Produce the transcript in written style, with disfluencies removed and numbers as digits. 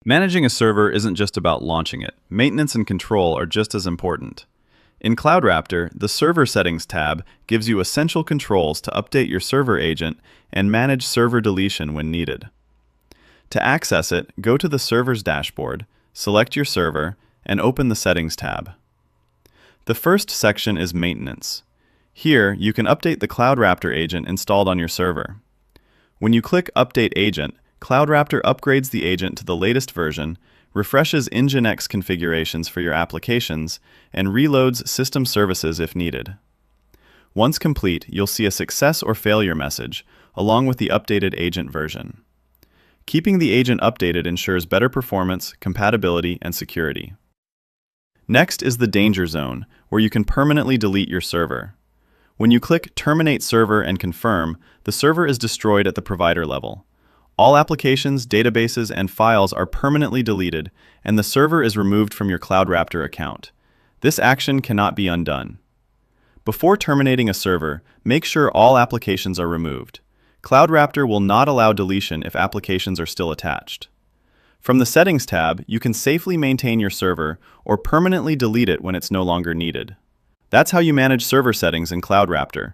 Managing a server isn't just about launching it. Maintenance and control are just as important. In CloudRaptor, the Server Settings tab gives you essential controls to update your server agent and manage server deletion when needed. To access it, go to the server's dashboard, select your server, and open the Settings tab. The first section is Maintenance. Here, you can update the CloudRaptor agent installed on your server. When you click Update Agent, CloudRaptor upgrades the agent to the latest version, refreshes Nginx configurations for your applications, and reloads system services if needed. Once complete, you'll see a success or failure message, along with the updated agent version. Keeping the agent updated ensures better performance, compatibility, and security. Next is the Danger Zone, where you can permanently delete your server. When you click Terminate Server and confirm, the server is destroyed at the provider level. All applications, databases, and files are permanently deleted, and the server is removed from your CloudRaptor account. This action cannot be undone. Before terminating a server, make sure all applications are removed. CloudRaptor will not allow deletion if applications are still attached. From the Settings tab, you can safely maintain your server or permanently delete it when it's no longer needed. That's how you manage server settings in CloudRaptor.